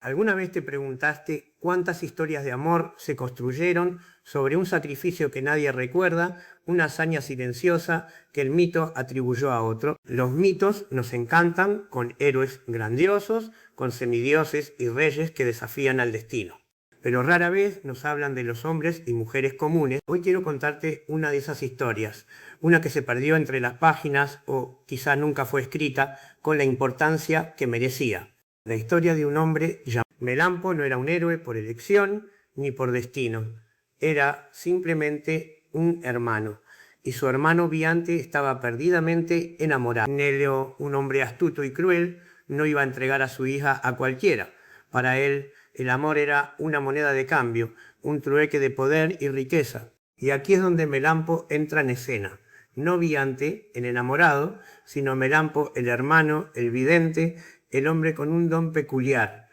¿Alguna vez te preguntaste cuántas historias de amor se construyeron sobre un sacrificio que nadie recuerda, una hazaña silenciosa que el mito atribuyó a otro? Los mitos nos encantan con héroes grandiosos, con semidioses y reyes que desafían al destino. Pero rara vez nos hablan de los hombres y mujeres comunes. Hoy quiero contarte una de esas historias, una que se perdió entre las páginas o quizá nunca fue escrita con la importancia que merecía. La historia de un hombre llamado Melampo no era un héroe por elección ni por destino. Era simplemente un hermano. Y su hermano Biante estaba perdidamente enamorado. Nelio, un hombre astuto y cruel, no iba a entregar a su hija a cualquiera. Para él, el amor era una moneda de cambio, un trueque de poder y riqueza. Y aquí es donde Melampo entra en escena. No Biante, el enamorado, sino Melampo, el hermano, el vidente, el hombre con un don peculiar.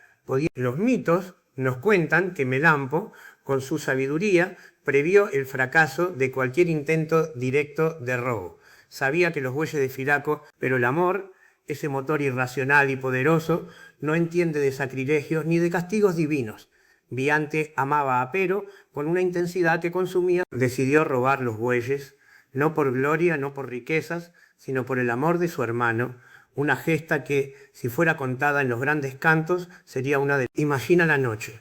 Los mitos nos cuentan que Melampo, con su sabiduría, previó el fracaso de cualquier intento directo de robo. Sabía que los bueyes de Filaco, pero el amor, ese motor irracional y poderoso, no entiende de sacrilegios ni de castigos divinos. Biante amaba a Pero con una intensidad que consumía. Decidió robar los bueyes, no por gloria, no por riquezas, sino por el amor de su hermano, una gesta que, si fuera contada en los grandes cantos, sería una de... Imagina la noche,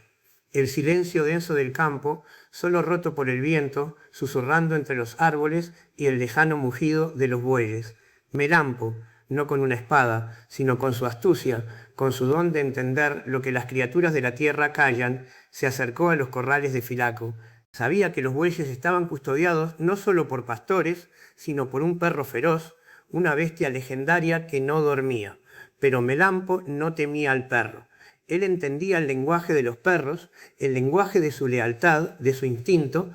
el silencio denso del campo, solo roto por el viento, susurrando entre los árboles y el lejano mugido de los bueyes. Melampo, no con una espada, sino con su astucia, con su don de entender lo que las criaturas de la tierra callan, se acercó a los corrales de Filaco. Sabía que los bueyes estaban custodiados no solo por pastores, sino por un perro feroz, una bestia legendaria que no dormía. Pero Melampo no temía al perro. Él entendía el lenguaje de los perros, el lenguaje de su lealtad, de su instinto,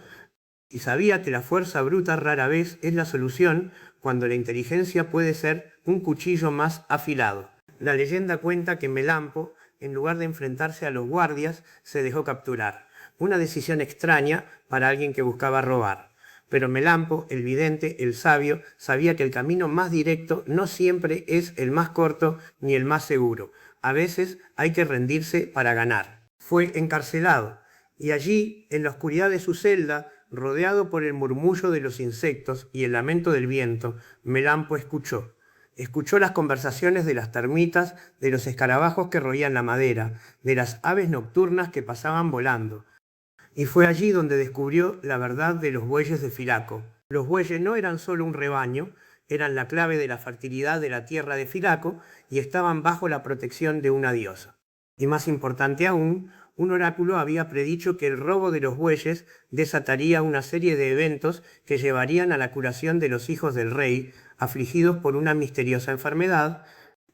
y sabía que la fuerza bruta rara vez es la solución cuando la inteligencia puede ser un cuchillo más afilado. La leyenda cuenta que Melampo, en lugar de enfrentarse a los guardias, se dejó capturar. Una decisión extraña para alguien que buscaba robar. Pero Melampo, el vidente, el sabio, sabía que el camino más directo no siempre es el más corto ni el más seguro. A veces hay que rendirse para ganar. Fue encarcelado, y allí, en la oscuridad de su celda, rodeado por el murmullo de los insectos y el lamento del viento, Melampo escuchó. Escuchó las conversaciones de las termitas, de los escarabajos que roían la madera, de las aves nocturnas que pasaban volando. Y fue allí donde descubrió la verdad de los bueyes de Filaco. Los bueyes no eran solo un rebaño, eran la clave de la fertilidad de la tierra de Filaco y estaban bajo la protección de una diosa. Y más importante aún, un oráculo había predicho que el robo de los bueyes desataría una serie de eventos que llevarían a la curación de los hijos del rey, afligidos por una misteriosa enfermedad.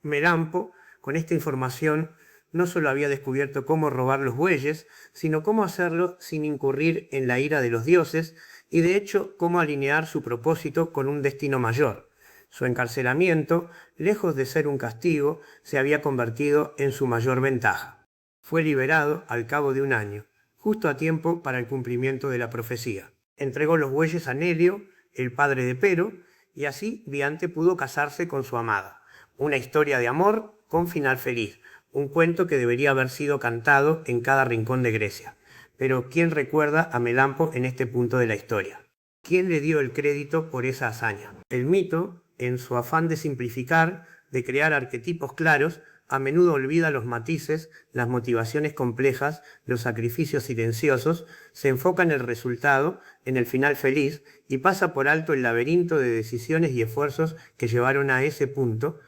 Melampo, con esta información, no solo había descubierto cómo robar los bueyes, sino cómo hacerlo sin incurrir en la ira de los dioses y de hecho cómo alinear su propósito con un destino mayor. Su encarcelamiento, lejos de ser un castigo, se había convertido en su mayor ventaja. Fue liberado al cabo de un año, justo a tiempo para el cumplimiento de la profecía. Entregó los bueyes a Nelio, el padre de Pero, y así Biante pudo casarse con su amada. Una historia de amor con final feliz. Un cuento que debería haber sido cantado en cada rincón de Grecia. Pero ¿quién recuerda a Melampo en este punto de la historia? ¿Quién le dio el crédito por esa hazaña? El mito, en su afán de simplificar, de crear arquetipos claros, a menudo olvida los matices, las motivaciones complejas, los sacrificios silenciosos, se enfoca en el resultado, en el final feliz, y pasa por alto el laberinto de decisiones y esfuerzos que llevaron a ese punto.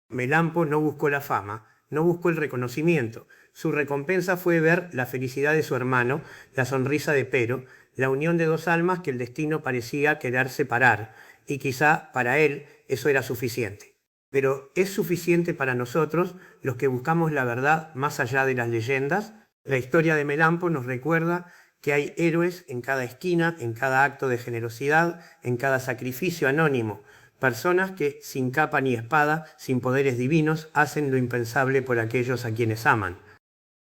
Melampo no buscó la fama, no buscó el reconocimiento. Su recompensa fue ver la felicidad de su hermano, la sonrisa de Pero, la unión de dos almas que el destino parecía querer separar, y quizá para él eso era suficiente. Pero ¿es suficiente para nosotros, los que buscamos la verdad más allá de las leyendas? La historia de Melampo nos recuerda que hay héroes en cada esquina, en cada acto de generosidad, en cada sacrificio anónimo. Personas que, sin capa ni espada, sin poderes divinos, hacen lo impensable por aquellos a quienes aman.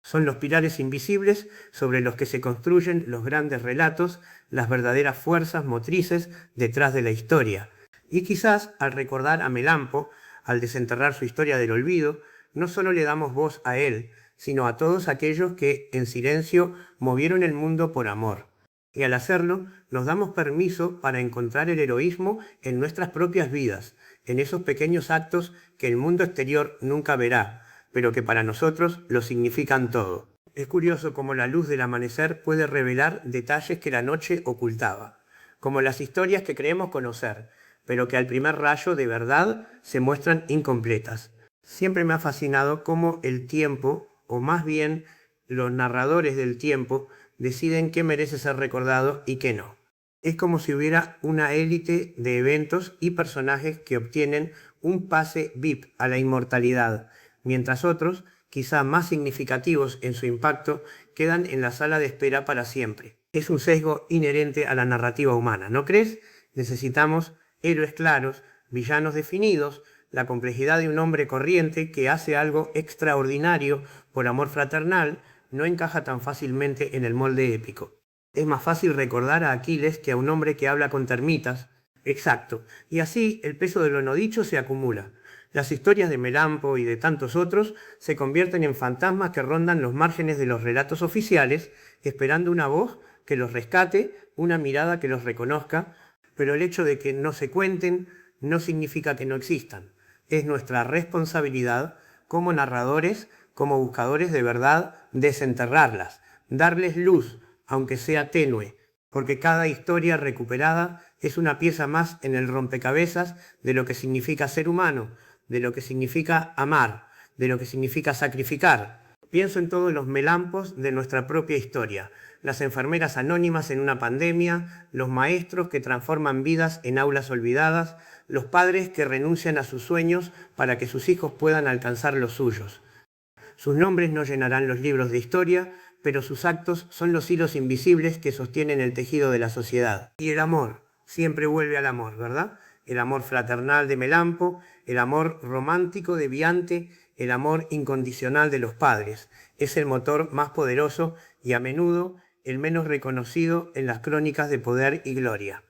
Son los pilares invisibles sobre los que se construyen los grandes relatos, las verdaderas fuerzas motrices detrás de la historia. Y quizás, al recordar a Melampo, al desenterrar su historia del olvido, no solo le damos voz a él, sino a todos aquellos que en silencio movieron el mundo por amor. Y al hacerlo, nos damos permiso para encontrar el heroísmo en nuestras propias vidas, en esos pequeños actos que el mundo exterior nunca verá, pero que para nosotros lo significan todo. Es curioso cómo la luz del amanecer puede revelar detalles que la noche ocultaba, como las historias que creemos conocer, pero que al primer rayo de verdad se muestran incompletas. Siempre me ha fascinado cómo el tiempo, o más bien los narradores del tiempo, deciden qué merece ser recordado y qué no. Es como si hubiera una élite de eventos y personajes que obtienen un pase VIP a la inmortalidad, mientras otros, quizá más significativos en su impacto, quedan en la sala de espera para siempre. Es un sesgo inherente a la narrativa humana, ¿no crees? Necesitamos héroes claros, villanos definidos, la complejidad de un hombre corriente que hace algo extraordinario por amor fraternal no encaja tan fácilmente en el molde épico. Es más fácil recordar a Aquiles que a un hombre que habla con termitas. Exacto, y así el peso de lo no dicho se acumula. Las historias de Melampo y de tantos otros se convierten en fantasmas que rondan los márgenes de los relatos oficiales, esperando una voz que los rescate, una mirada que los reconozca, pero el hecho de que no se cuenten no significa que no existan. Es nuestra responsabilidad como narradores, como buscadores de verdad, desenterrarlas, darles luz, aunque sea tenue, porque cada historia recuperada es una pieza más en el rompecabezas de lo que significa ser humano, de lo que significa amar, de lo que significa sacrificar. Pienso en todos los melampos de nuestra propia historia, las enfermeras anónimas en una pandemia, los maestros que transforman vidas en aulas olvidadas, los padres que renuncian a sus sueños para que sus hijos puedan alcanzar los suyos. Sus nombres no llenarán los libros de historia, pero sus actos son los hilos invisibles que sostienen el tejido de la sociedad. Y el amor, siempre vuelve al amor, ¿verdad? El amor fraternal de Melampo, el amor romántico de Biante, el amor incondicional de los padres. Es el motor más poderoso y a menudo el menos reconocido en las crónicas de poder y gloria.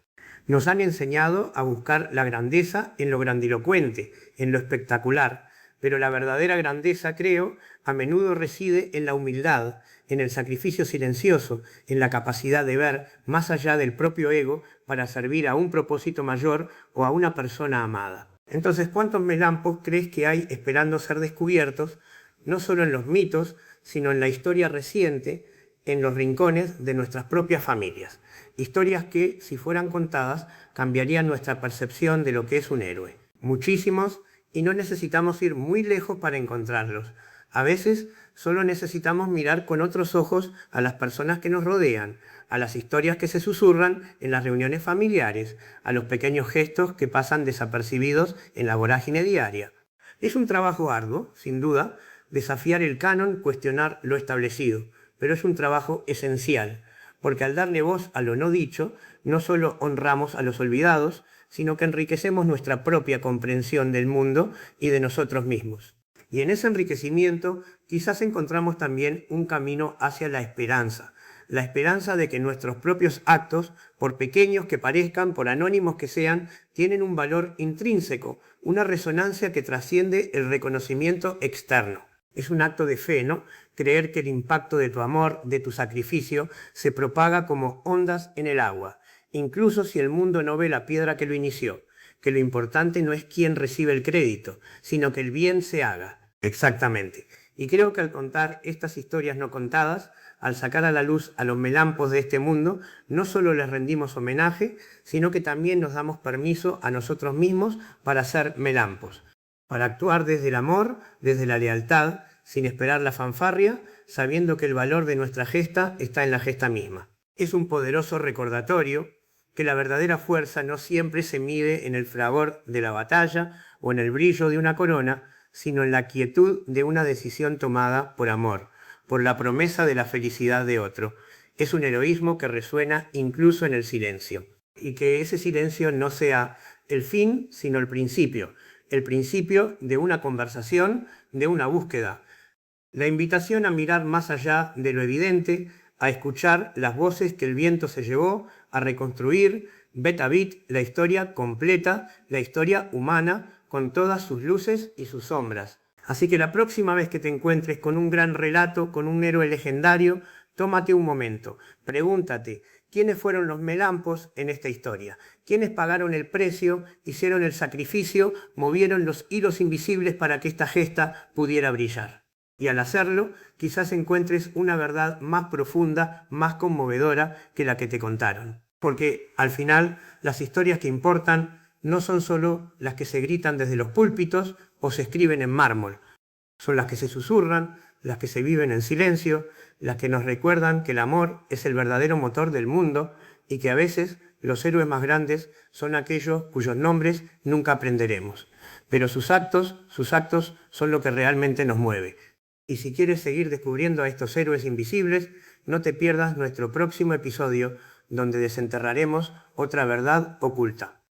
Nos han enseñado a buscar la grandeza en lo grandilocuente, en lo espectacular, pero la verdadera grandeza, creo, a menudo reside en la humildad, en el sacrificio silencioso, en la capacidad de ver más allá del propio ego para servir a un propósito mayor o a una persona amada. Entonces, ¿cuántos melampos crees que hay esperando ser descubiertos, no solo en los mitos, sino en la historia reciente, en los rincones de nuestras propias familias? Historias que, si fueran contadas, cambiarían nuestra percepción de lo que es un héroe. Muchísimos, y no necesitamos ir muy lejos para encontrarlos. A veces solo necesitamos mirar con otros ojos a las personas que nos rodean, a las historias que se susurran en las reuniones familiares, a los pequeños gestos que pasan desapercibidos en la vorágine diaria. Es un trabajo arduo, sin duda, desafiar el canon, cuestionar lo establecido, pero es un trabajo esencial, porque al darle voz a lo no dicho, no solo honramos a los olvidados, sino que enriquecemos nuestra propia comprensión del mundo y de nosotros mismos. Y en ese enriquecimiento quizás encontramos también un camino hacia la esperanza de que nuestros propios actos, por pequeños que parezcan, por anónimos que sean, tienen un valor intrínseco, una resonancia que trasciende el reconocimiento externo. Es un acto de fe, ¿no? Creer que el impacto de tu amor, de tu sacrificio, se propaga como ondas en el agua, incluso si el mundo no ve la piedra que lo inició, que lo importante no es quién recibe el crédito, sino que el bien se haga. Exactamente. Y creo que al contar estas historias no contadas, al sacar a la luz a los melampos de este mundo, no solo les rendimos homenaje, sino que también nos damos permiso a nosotros mismos para ser melampos, para actuar desde el amor, desde la lealtad, sin esperar la fanfarria, sabiendo que el valor de nuestra gesta está en la gesta misma. Es un poderoso recordatorio que la verdadera fuerza no siempre se mide en el fragor de la batalla o en el brillo de una corona, sino en la quietud de una decisión tomada por amor, por la promesa de la felicidad de otro. Es un heroísmo que resuena incluso en el silencio. Y que ese silencio no sea el fin, sino el principio de una conversación, de una búsqueda. La invitación a mirar más allá de lo evidente, a escuchar las voces que el viento se llevó, a reconstruir, bit a bit, la historia completa, la historia humana, con todas sus luces y sus sombras. Así que la próxima vez que te encuentres con un gran relato, con un héroe legendario, tómate un momento, pregúntate, ¿quiénes fueron los melampos en esta historia? ¿Quiénes pagaron el precio, hicieron el sacrificio, movieron los hilos invisibles para que esta gesta pudiera brillar? Y al hacerlo, quizás encuentres una verdad más profunda, más conmovedora que la que te contaron. Porque al final, las historias que importan no son solo las que se gritan desde los púlpitos o se escriben en mármol. Son las que se susurran, las que se viven en silencio, las que nos recuerdan que el amor es el verdadero motor del mundo y que a veces los héroes más grandes son aquellos cuyos nombres nunca aprenderemos. Pero sus actos son lo que realmente nos mueve. Y si quieres seguir descubriendo a estos héroes invisibles, no te pierdas nuestro próximo episodio donde desenterraremos otra verdad oculta.